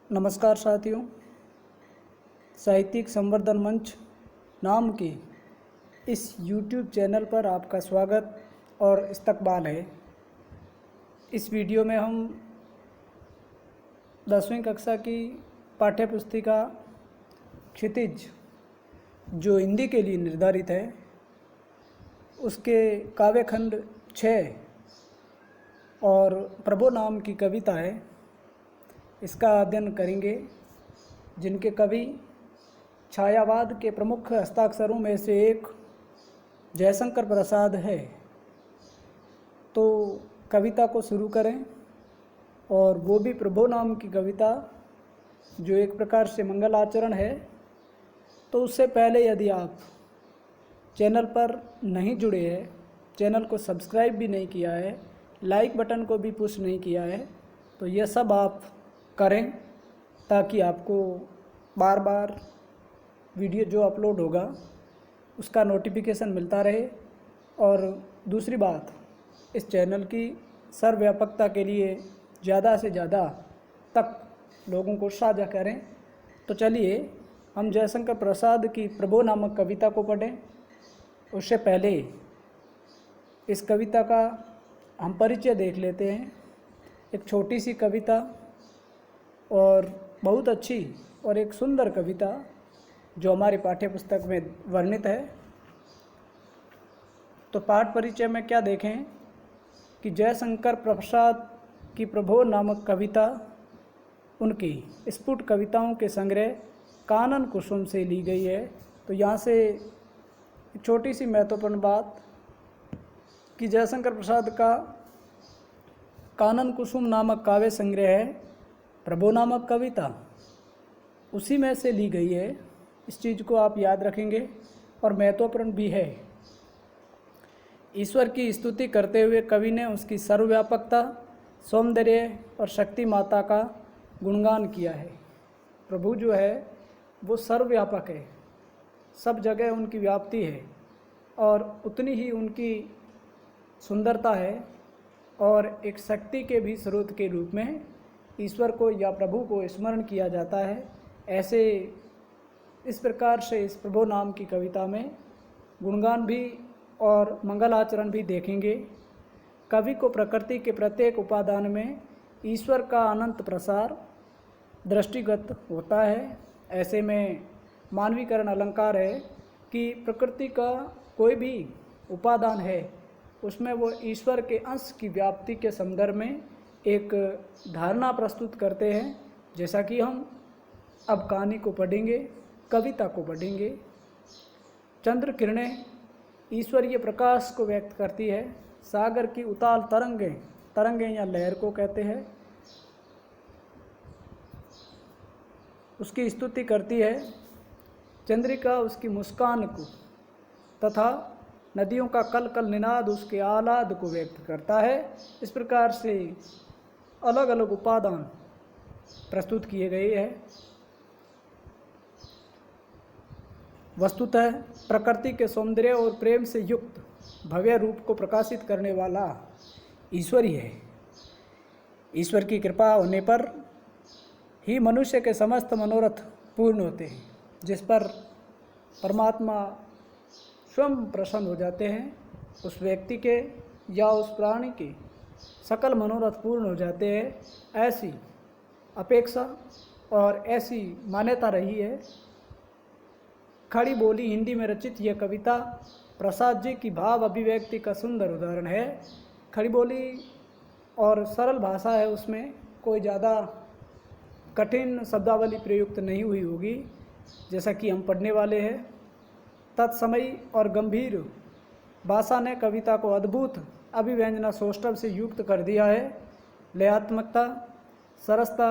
नमस्कार साथियों, साहित्यिक संवर्धन मंच नाम के इस YouTube चैनल पर आपका स्वागत और इस्तकबाल है। इस वीडियो में हम 10वीं कक्षा की पाठ्य पुस्तिका क्षितिज जो हिंदी के लिए निर्धारित है उसके काव्यखंड 6 और प्रभो नाम की कविता है, इसका अध्ययन करेंगे। जिनके कवि छायावाद के प्रमुख हस्ताक्षरों में से एक जयशंकर प्रसाद है। तो कविता को शुरू करें, और वो भी प्रभो नाम की कविता जो एक प्रकार से मंगल आचरण है। तो उससे पहले यदि आप चैनल पर नहीं जुड़े हैं, चैनल को सब्सक्राइब भी नहीं किया है, लाइक बटन को भी पुश नहीं किया है, तो यह सब आप करें ताकि आपको बार बार वीडियो जो अपलोड होगा उसका नोटिफिकेशन मिलता रहे। और दूसरी बात, इस चैनल की सर्वव्यापकता के लिए ज़्यादा से ज़्यादा तक लोगों को साझा करें। तो चलिए हम जयशंकर प्रसाद की प्रभो नामक कविता को पढ़ें। उससे पहले इस कविता का हम परिचय देख लेते हैं। एक छोटी सी कविता और बहुत अच्छी और एक सुंदर कविता जो हमारी पाठ्य पुस्तक में वर्णित है। तो पाठ परिचय में क्या देखें कि जयशंकर प्रसाद की प्रभो नामक कविता उनकी स्फुट कविताओं के संग्रह कानन कुसुम से ली गई है। तो यहाँ से एक छोटी सी महत्वपूर्ण बात कि जयशंकर प्रसाद का कानन कुसुम नामक काव्य संग्रह है प्रभो नामक कविता, उसी में से ली गई है। इस चीज़ को आप याद रखेंगे और महत्वपूर्ण भी है। ईश्वर की स्तुति करते हुए कवि ने उसकी सर्वव्यापकता, सौंदर्य और शक्ति माता का गुणगान किया है। प्रभु जो है वो सर्वव्यापक है, सब जगह उनकी व्याप्ति है और उतनी ही उनकी सुंदरता है। और एक शक्ति के भी स्रोत के रूप में ईश्वर को या प्रभु को स्मरण किया जाता है। ऐसे इस प्रकार से इस प्रभो नाम की कविता में गुणगान भी और मंगलाचरण भी देखेंगे। कवि को प्रकृति के प्रत्येक उपादान में ईश्वर का अनंत प्रसार दृष्टिगत होता है। ऐसे में मानवीकरण अलंकार है कि प्रकृति का कोई भी उपादान है उसमें वो ईश्वर के अंश की व्याप्ति के संदर्भ में एक धारणा प्रस्तुत करते हैं। जैसा कि हम अब कहानी को पढ़ेंगे, कविता को पढ़ेंगे। चंद्र किरणें ईश्वरीय प्रकाश को व्यक्त करती है। सागर की उताल तरंगें या लहर को कहते हैं, उसकी स्तुति करती है। चंद्रिका उसकी मुस्कान को तथा नदियों का कल कल निनाद उसके आह्लाद को व्यक्त करता है। इस प्रकार से अलग अलग उपादान प्रस्तुत किए गए हैं। वस्तुतः प्रकृति के सौंदर्य और प्रेम से युक्त भव्य रूप को प्रकाशित करने वाला ईश्वर ही है। ईश्वर की कृपा होने पर ही मनुष्य के समस्त मनोरथ पूर्ण होते हैं। जिस पर परमात्मा स्वयं प्रसन्न हो जाते हैं, उस व्यक्ति के या उस प्राणी के सकल मनोरथ पूर्ण हो जाते हैं। ऐसी अपेक्षा और ऐसी मान्यता रही है। खड़ी बोली हिंदी में रचित यह कविता प्रसाद जी की भाव अभिव्यक्ति का सुंदर उदाहरण है। खड़ी बोली और सरल भाषा है, उसमें कोई ज़्यादा कठिन शब्दावली प्रयुक्त नहीं हुई होगी जैसा कि हम पढ़ने वाले हैं। तत्समयी और गंभीर भाषा ने कविता को अद्भुत अभिव्यंजना सौष्ठव से युक्त कर दिया है। लयात्मकता, सरसता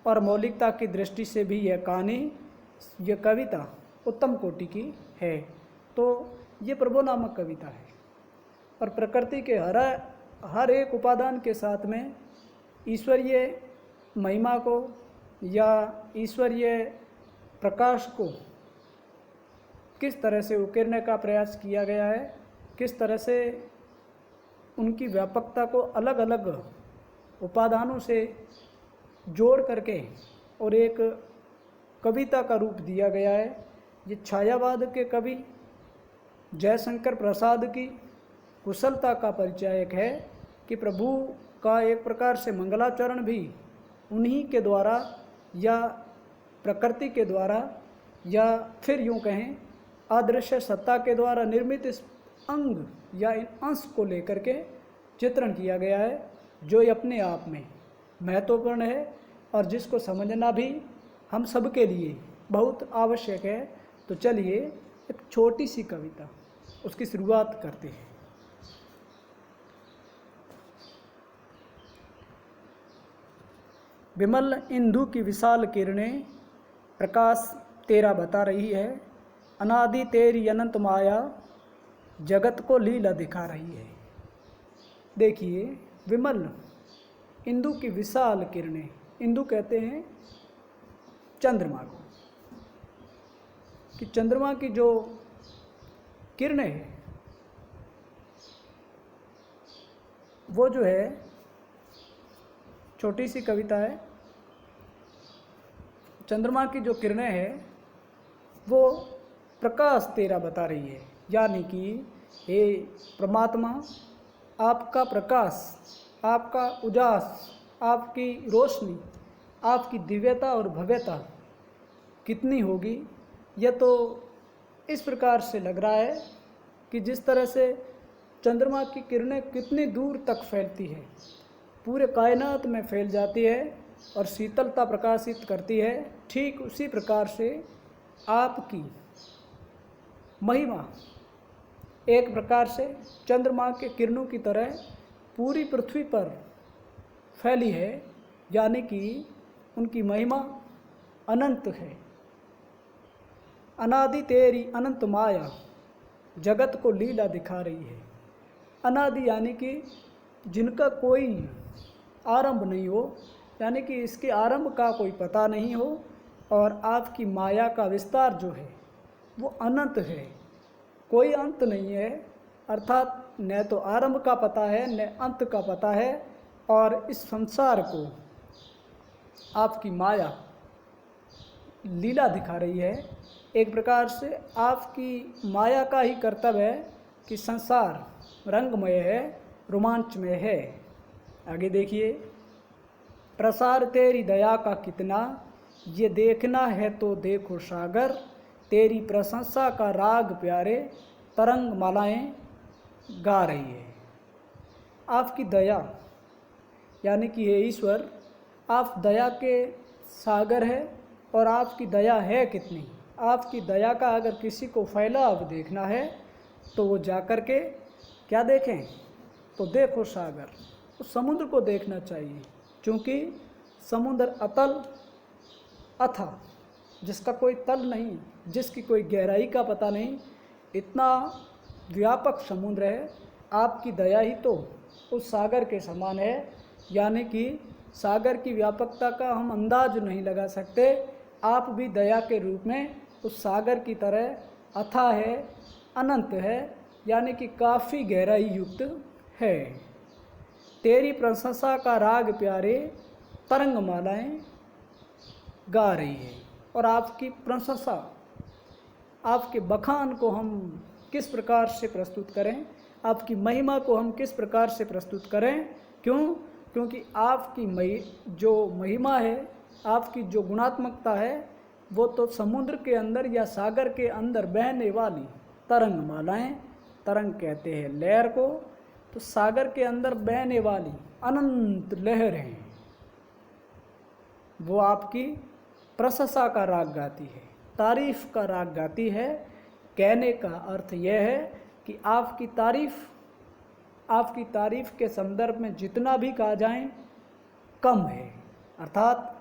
और मौलिकता की दृष्टि से भी यह कविता उत्तम कोटि की है। तो ये प्रभो नामक कविता है और प्रकृति के हर एक उपादान के साथ में ईश्वरीय महिमा को या ईश्वरीय प्रकाश को किस तरह से उकेरने का प्रयास किया गया है, किस तरह से उनकी व्यापकता को अलग अलग उपादानों से जोड़ करके और एक कविता का रूप दिया गया है। ये छायावाद के कवि जयशंकर प्रसाद की कुशलता का परिचायक है कि प्रभु का एक प्रकार से मंगलाचरण भी उन्हीं के द्वारा या प्रकृति के द्वारा या फिर यूँ कहें अदृश्य सत्ता के द्वारा निर्मित इस अंग या इन अंश को लेकर के चित्रण किया गया है, जो अपने आप में महत्वपूर्ण है और जिसको समझना भी हम सब के लिए बहुत आवश्यक है। तो चलिए एक छोटी सी कविता उसकी शुरुआत करते हैं। विमल इंदु की विशाल किरणें प्रकाश तेरा बता रही है, अनादि तेरी अनंत माया जगत को लीला दिखा रही है। देखिए, विमल इंदु की विशाल किरणें, इंदु कहते हैं चंद्रमा को, कि चंद्रमा की जो किरणें हैं वो जो है, छोटी सी कविता है, चंद्रमा की जो किरणें हैं वो प्रकाश तेरा बता रही है, यानी कि हे परमात्मा, आपका प्रकाश, आपका उजास, आपकी रोशनी, आपकी दिव्यता और भव्यता कितनी होगी। यह तो इस प्रकार से लग रहा है कि जिस तरह से चंद्रमा की किरणें कितनी दूर तक फैलती है, पूरे कायनात में फैल जाती है और शीतलता प्रकाशित करती है, ठीक उसी प्रकार से आपकी महिमा एक प्रकार से चंद्रमा के किरणों की तरह पूरी पृथ्वी पर फैली है, यानी कि उनकी महिमा अनंत है। अनादि तेरी अनंत माया जगत को लीला दिखा रही है। अनादि यानी कि जिनका कोई आरंभ नहीं हो, यानी कि इसके आरंभ का कोई पता नहीं हो, और आपकी माया का विस्तार जो है वो अनंत है, कोई अंत नहीं है। अर्थात न तो आरंभ का पता है न अंत का पता है, और इस संसार को आपकी माया लीला दिखा रही है। एक प्रकार से आपकी माया का ही कर्तव्य है कि संसार रंगमय है, रोमांचमय है। आगे देखिए, प्रसार तेरी दया का कितना, ये देखना है तो देखो सागर, तेरी प्रशंसा का राग प्यारे, तरंग मालाएं गा रही है। आपकी दया, यानी कि हे ईश्वर, आप दया के सागर है, और आपकी दया है कितनी। आपकी दया का अगर किसी को फैलाव देखना है तो वो जाकर के क्या देखें, तो देखो सागर, तो समुद्र को देखना चाहिए, क्योंकि समुद्र अतल अथा, जिसका कोई तल नहीं, जिसकी कोई गहराई का पता नहीं, इतना व्यापक समुद्र है। आपकी दया ही तो उस सागर के समान है, यानी कि सागर की व्यापकता का हम अंदाज नहीं लगा सकते। आप भी दया के रूप में उस सागर की तरह अथाह है, अनंत है, यानी कि काफ़ी गहराई युक्त है। तेरी प्रशंसा का राग प्यारे, तरंग मालाएं गा रही है। और आपकी प्रशंसा, आपके बखान को हम किस प्रकार से प्रस्तुत करें, आपकी महिमा को हम किस प्रकार से प्रस्तुत करें। क्योंकि आपकी जो महिमा है, आपकी जो गुणात्मकता है, वो तो समुद्र के अंदर या सागर के अंदर बहने वाली तरंग मालाएं, तरंग कहते हैं लहर को, तो सागर के अंदर बहने वाली अनंत लहरें, वो आपकी प्रशंसा का राग गाती है, तारीफ का राग गाती है। कहने का अर्थ यह है कि आपकी तारीफ के संदर्भ में जितना भी कहा जाए कम है। अर्थात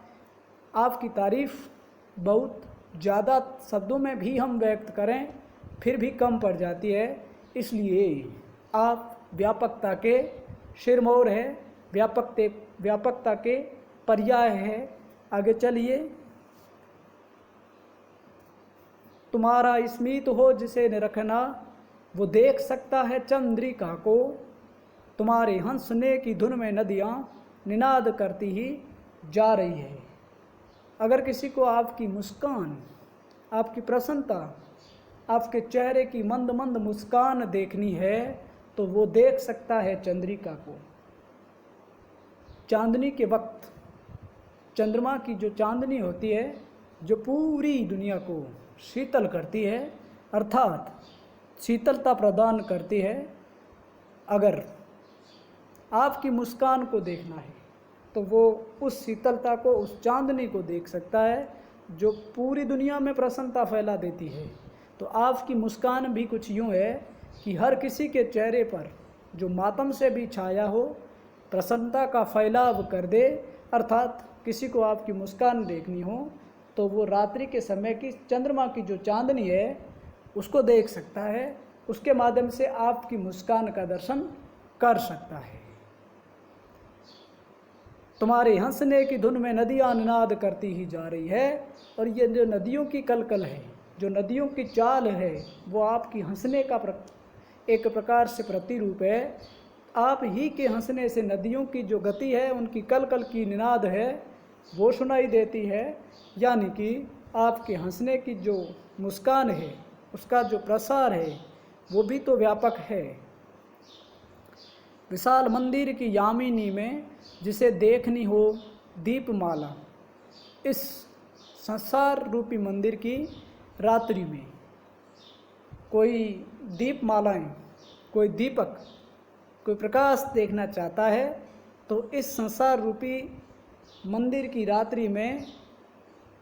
आपकी तारीफ बहुत ज़्यादा शब्दों में भी हम व्यक्त करें फिर भी कम पड़ जाती है। इसलिए आप व्यापकता के सिरमौर है, व्यापकता के पर्याय है। आगे चलिए, तुम्हारा स्मित हो जिसे न रखना, वो देख सकता है चंद्रिका को, तुम्हारे हंसने की धुन में नदियाँ निनाद करती ही जा रही है। अगर किसी को आपकी मुस्कान, आपकी प्रसन्नता, आपके चेहरे की मंद मंद मुस्कान देखनी है तो वो देख सकता है चंद्रिका को। चांदनी के वक्त चंद्रमा की जो चांदनी होती है, जो पूरी दुनिया को शीतल करती है, अर्थात शीतलता प्रदान करती है। अगर आपकी मुस्कान को देखना है तो वो उस शीतलता को, उस चांदनी को देख सकता है जो पूरी दुनिया में प्रसन्नता फैला देती है। तो आपकी मुस्कान भी कुछ यूँ है कि हर किसी के चेहरे पर जो मातम से भी छाया हो, प्रसन्नता का फैलाव कर दे। अर्थात किसी को आपकी मुस्कान देखनी हो तो वो रात्रि के समय की चंद्रमा की जो चांदनी है उसको देख सकता है, उसके माध्यम से आपकी मुस्कान का दर्शन कर सकता है। तुम्हारे हंसने की धुन में नदियाँ निनाद करती ही जा रही है, और ये जो नदियों की कलकल है, जो नदियों की चाल है, वो आपकी हंसने का एक प्रकार से प्रतिरूप है। आप ही के हंसने से नदियों की जो गति है, उनकी कलकल की निनाद है, वो सुनाई देती है। यानी कि आपके हंसने की जो मुस्कान है, उसका जो प्रसार है वो भी तो व्यापक है। विशाल मंदिर की यामिनी में जिसे देखनी हो दीपमाला, इस संसार रूपी मंदिर की रात्रि में कोई दीपमालाएं, कोई दीपक, कोई प्रकाश देखना चाहता है तो इस संसार रूपी मंदिर की रात्रि में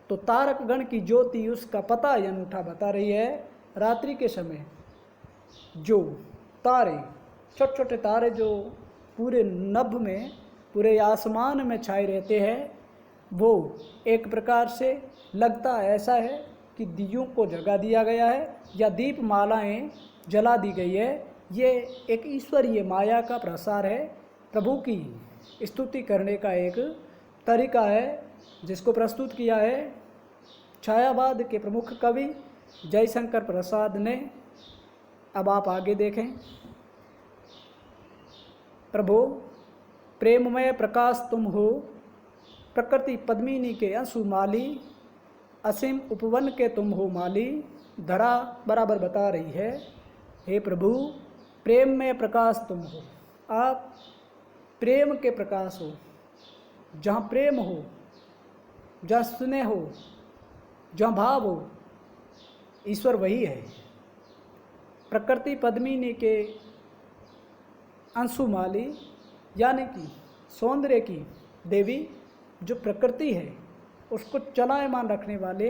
तो तारकगण की ज्योति उसका पता ही अनूठा बता रही है। रात्रि के समय जो तारे, छोटे छोटे तारे जो पूरे नभ में, पूरे आसमान में छाए रहते हैं, वो एक प्रकार से लगता ऐसा है कि दियों को जगा दिया गया है या दीप मालाएँ जला दी गई है। ये एक ईश्वरीय माया का प्रसार है, प्रभु की स्तुति करने का एक तरीका है, जिसको प्रस्तुत किया है छायावाद के प्रमुख कवि जयशंकर प्रसाद ने। अब आप आगे देखें। प्रभु प्रेममय प्रकाश तुम हो, प्रकृति पद्मिनी के अंशुमाली, असीम उपवन के तुम हो माली। धरा बराबर बता रही है, हे प्रभु प्रेम में प्रकाश तुम हो, आप प्रेम के प्रकाश हो। जहाँ प्रेम हो, जहाँ स्नेह हो, जहाँ भाव हो, ईश्वर वही है। प्रकृति पद्मिनी के अंशुमाली, यानी कि सौंदर्य की देवी जो प्रकृति है उसको चलायमान रखने वाले,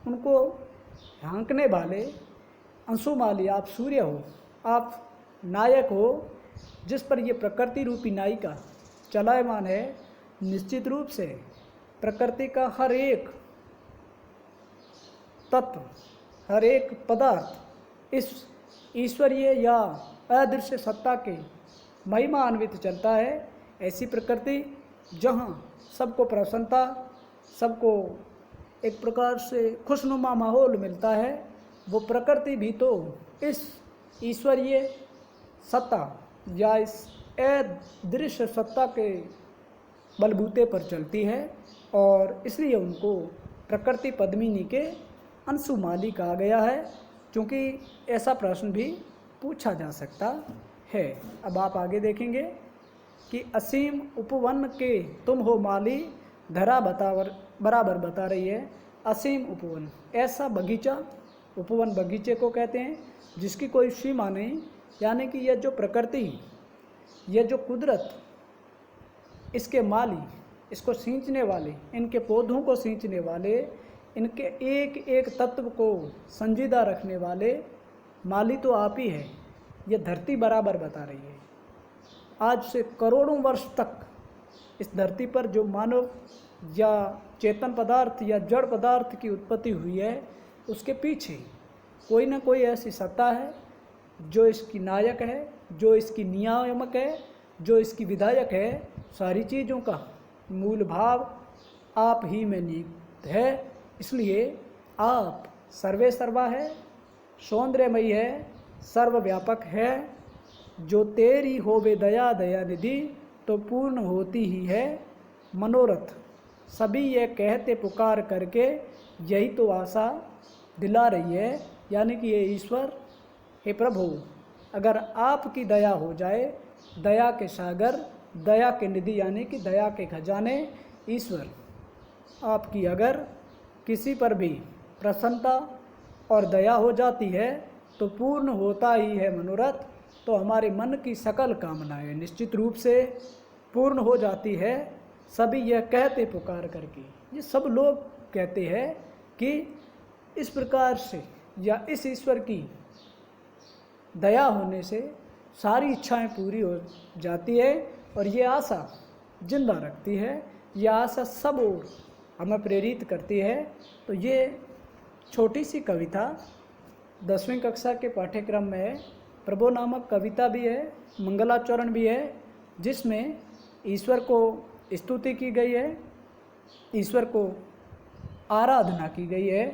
उनको हाँकने वाले अंशुमाली आप सूर्य हो, आप नायक हो, जिस पर ये प्रकृति रूपी नायिका चलायमान है। निश्चित रूप से प्रकृति का हर एक तत्व, हर एक पदार्थ इस ईश्वरीय या अदृश्य सत्ता के महिमान्वित चलता है। ऐसी प्रकृति जहाँ सबको प्रसन्नता, सबको एक प्रकार से खुशनुमा माहौल मिलता है, वो प्रकृति भी तो इस ईश्वरीय सत्ता या इस अदृश्य सत्ता के बलबूते पर चलती है, और इसलिए उनको प्रकृति पद्मिनी के अंशुमाली कहा गया है। क्योंकि ऐसा प्रश्न भी पूछा जा सकता है। अब आप आगे देखेंगे कि असीम उपवन के तुम हो माली, धरा बराबर बता रही है। असीम उपवन, ऐसा बगीचा, उपवन बगीचे को कहते हैं जिसकी कोई सीमा नहीं। यानी कि यह जो प्रकृति, यह जो कुदरत, इसके माली, इसको सींचने वाले, इनके पौधों को सींचने वाले, इनके एक एक तत्व को संजीदा रखने वाले माली तो आप ही है। यह धरती बराबर बता रही है। आज से करोड़ों वर्ष तक इस धरती पर जो मानव या चेतन पदार्थ या जड़ पदार्थ की उत्पत्ति हुई है, उसके पीछे कोई ना कोई ऐसी सत्ता है जो इसकी नायक है, जो इसकी नियामक है, जो इसकी विधायक है। सारी चीज़ों का मूल भाव आप ही में निहित है। इसलिए आप सर्वे सर्वा है, सौंदर्यमयी है, सर्वव्यापक है। जो तेरी होवे दया दया निधि, तो पूर्ण होती ही है मनोरथ। सभी ये कहते पुकार करके यही तो आशा दिला रही है, यानी कि ये ईश्वर, हे प्रभु अगर आपकी दया हो जाए, दया के सागर, दया के निधि यानी कि दया के खजाने ईश्वर, आपकी अगर किसी पर भी प्रसन्नता और दया हो जाती है तो पूर्ण होता ही है मनोरथ। तो हमारे मन की सकल कामनाएं निश्चित रूप से पूर्ण हो जाती है। सभी यह कहते पुकार करके, ये सब लोग कहते हैं कि इस प्रकार से या इस ईश्वर की दया होने से सारी इच्छाएं पूरी हो जाती है और ये आशा जिंदा रखती है, यह आशा सब ओर हमें प्रेरित करती है। तो ये छोटी सी कविता 10वीं कक्षा के पाठ्यक्रम में है। प्रभु नामक कविता भी है, मंगलाचरण भी है, जिसमें ईश्वर को स्तुति की गई है, ईश्वर को आराधना की गई है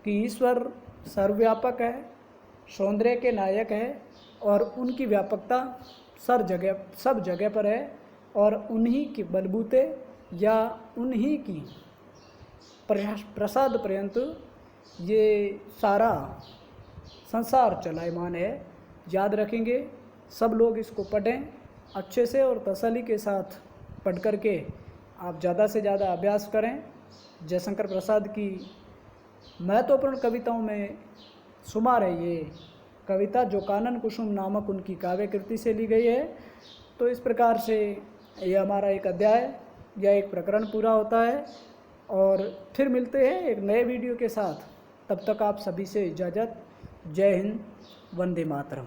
कि ईश्वर सर्वव्यापक है, सौंदर्य के नायक है और उनकी व्यापकता सब जगह पर है और उन्हीं के बलबूते या उन्हीं की प्रसाद पर्यंत ये सारा संसार चलायमान है। याद रखेंगे, सब लोग इसको पढ़ें अच्छे से और तसल्ली के साथ पढ़ करके आप ज़्यादा से ज़्यादा अभ्यास करें। जयशंकर प्रसाद की महत्वपूर्ण कविताओं में शुमार है ये कविता, जो कानन कुसुम नामक उनकी काव्य कृति से ली गई है। तो इस प्रकार से ये हमारा एक अध्याय या एक प्रकरण पूरा होता है और फिर मिलते हैं एक नए वीडियो के साथ। तब तक आप सभी से इजाज़त। जय हिंद, वंदे मातरम।